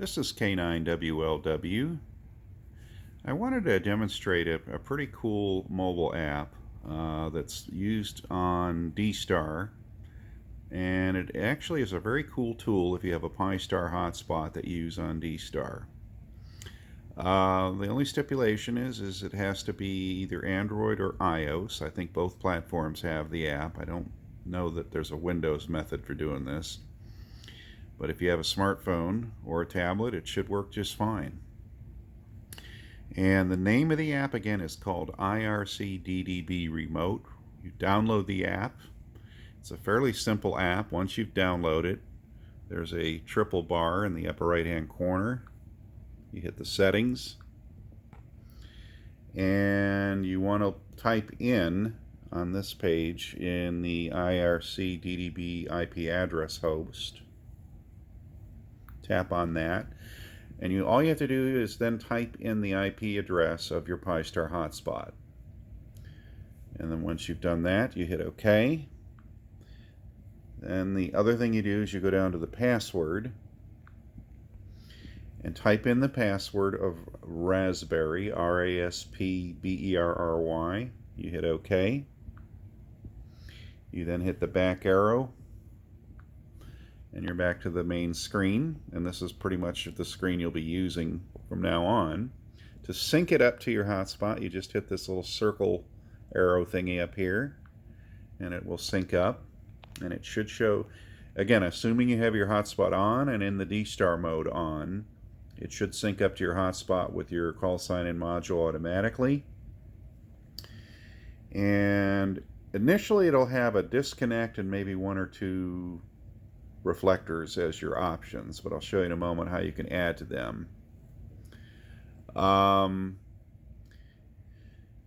This is K9WLW. I wanted to demonstrate a pretty cool mobile app that's used on DStar, and it actually is a very cool tool if you have a Pi-Star hotspot that you use on DStar. The only stipulation is it has to be either Android or iOS. I think both platforms have the app. I don't know that there's a Windows method for doing this. But if you have a smartphone or a tablet, it should work just fine. And the name of the app again is called ircDDB Remote. You download the app. It's a fairly simple app. Once you've downloaded it, there's a triple bar in the upper right hand corner. You hit the settings, and you want to type in on this page in the ircDDB IP address host. Tap on that, and all you have to do is then type in the IP address of your Pi-Star hotspot. And then once you've done that, you hit OK. Then the other thing you do is you go down to the password and type in the password of Raspberry, RASPBERRY. You hit OK. You then hit the back arrow, and you're back to the main screen, and this is pretty much the screen you'll be using from now on. To sync it up to your hotspot, you just hit this little circle arrow thingy up here, and it will sync up, and it should show, again, assuming you have your hotspot on and in the DStar mode on, it should sync up to your hotspot with your call sign and module automatically. And initially it'll have a disconnect and maybe one or two reflectors as your options, but I'll show you in a moment how you can add to them.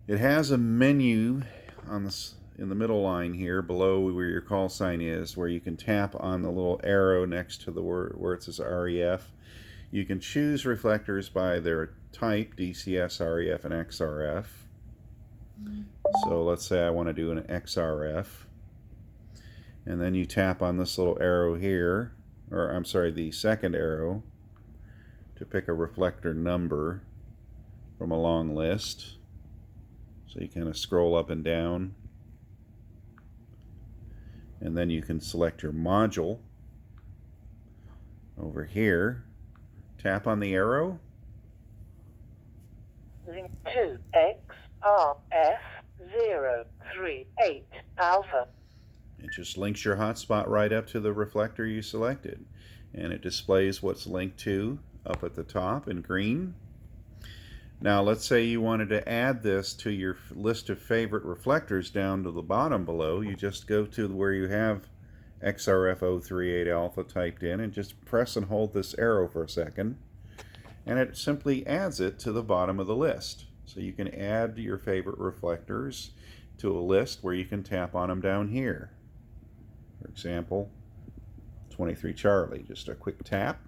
It has a menu on this in the middle line here below where your call sign is, where you can tap on the little arrow next to the where it says REF. You can choose reflectors by their type, DCS, REF, and XRF. So let's say I want to do an XRF. And then you tap on this little arrow here, or I'm sorry, the second arrow, to pick a reflector number from a long list. So you kind of scroll up and down. And then you can select your module over here. Tap on the arrow. Link to XRF038 alpha. It just links your hotspot right up to the reflector you selected, and it displays what's linked to up at the top in green. Now let's say you wanted to add this to your list of favorite reflectors down to the bottom below. You just go to where you have XRF038 alpha typed in and just press and hold this arrow for a second, and it simply adds it to the bottom of the list. So you can add your favorite reflectors to a list where you can tap on them down here. For example, 23 Charlie, just a quick tap.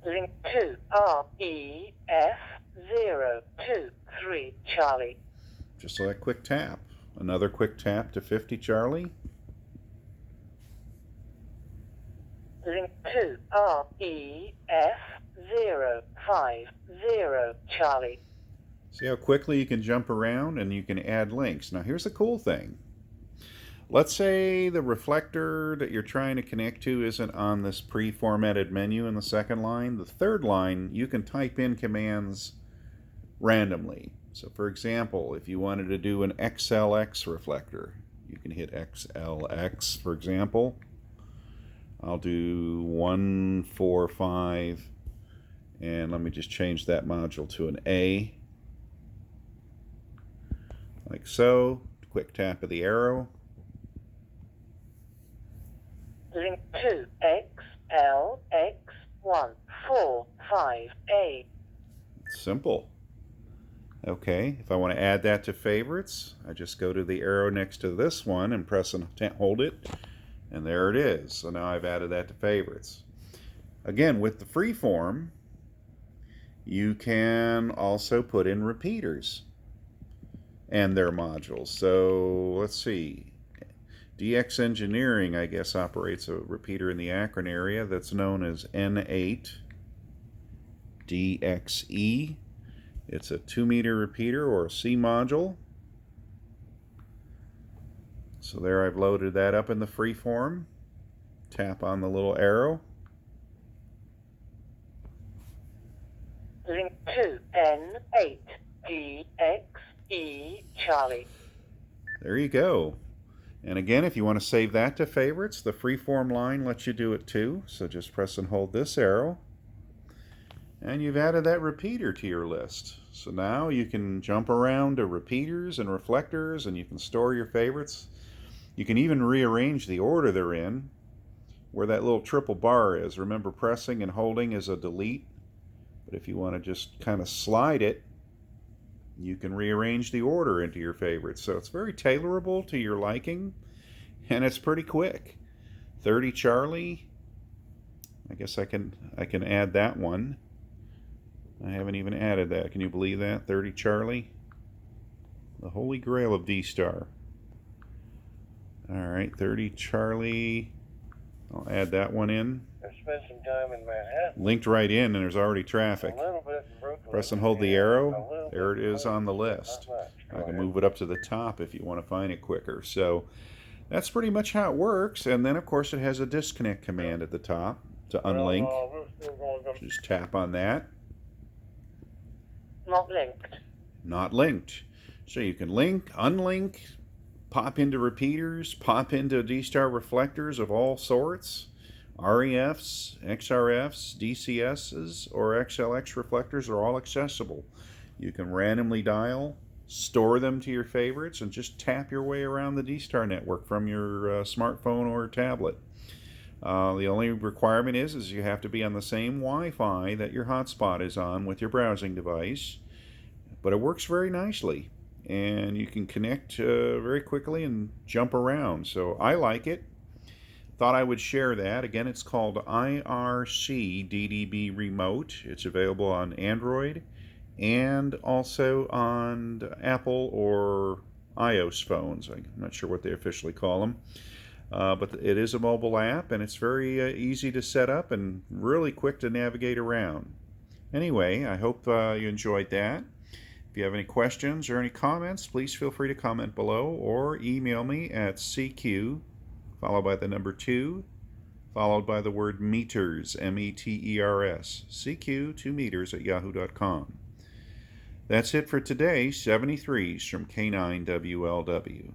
Link to REF023 Charlie. Just a quick tap. Another quick tap to 50 Charlie. Link to REF050 Charlie. See how quickly you can jump around and you can add links. Now here's the cool thing. Let's say the reflector that you're trying to connect to isn't on this pre-formatted menu in the second line. The third line, you can type in commands randomly. So for example, if you wanted to do an XLX reflector, you can hit XLX, for example. I'll do 145, and let me just change that module to an A. Like so. Quick tap of the arrow. Link to XLX145A. Simple. Okay, if I want to add that to favorites, I just go to the arrow next to this one and press and hold it, and there it is. So now I've added that to favorites. Again, with the freeform, you can also put in repeaters and their modules. So let's see. DX Engineering, I guess, operates a repeater in the Akron area that's known as N8 DXE. It's a 2-meter repeater or a C module. So there I've loaded that up in the freeform. Tap on the little arrow. Link to N8 DXE Charlie. There you go. And again, if you want to save that to favorites, the freeform line lets you do it too. So just press and hold this arrow. And you've added that repeater to your list. So now you can jump around to repeaters and reflectors, and you can store your favorites. You can even rearrange the order they're in. Where that little triple bar is, remember pressing and holding is a delete. But if you want to just kind of slide it, you can rearrange the order into your favorites. So it's very tailorable to your liking, and it's pretty quick. 30 Charlie, I guess I can add that one. I haven't even added that. Can you believe that? 30 Charlie, the holy grail of DStar. All right, 30 Charlie. I'll add that one in. I spent some time in Manhattan. Linked right in, and there's already traffic. A little bit in Brooklyn. Press and hold the arrow. There it is on the list. I can move it up to the top if you want to find it quicker. So that's pretty much how it works. And then, of course, it has a disconnect command at the top to unlink. Just tap on that. Not linked. Not linked. So you can link, unlink, pop into repeaters, pop into DStar reflectors of all sorts, REFs, XRFs, DCSs, or XLX reflectors are all accessible. You can randomly dial, store them to your favorites, and just tap your way around the DStar network from your smartphone or tablet. The only requirement is you have to be on the same Wi-Fi that your hotspot is on with your browsing device. But it works very nicely, and you can connect very quickly and jump around. So I like it. Thought I would share that. Again, it's called ircDDB Remote. It's available on Android and also on Apple or iOS phones. I'm not sure what they officially call them. But it is a mobile app, and it's very easy to set up and really quick to navigate around. Anyway, I hope you enjoyed that. If you have any questions or any comments, please feel free to comment below or email me at CQ, followed by the number 2, followed by the word meters, METERS, CQ 2 meters at yahoo.com. That's it for today, 73s from K9WLW.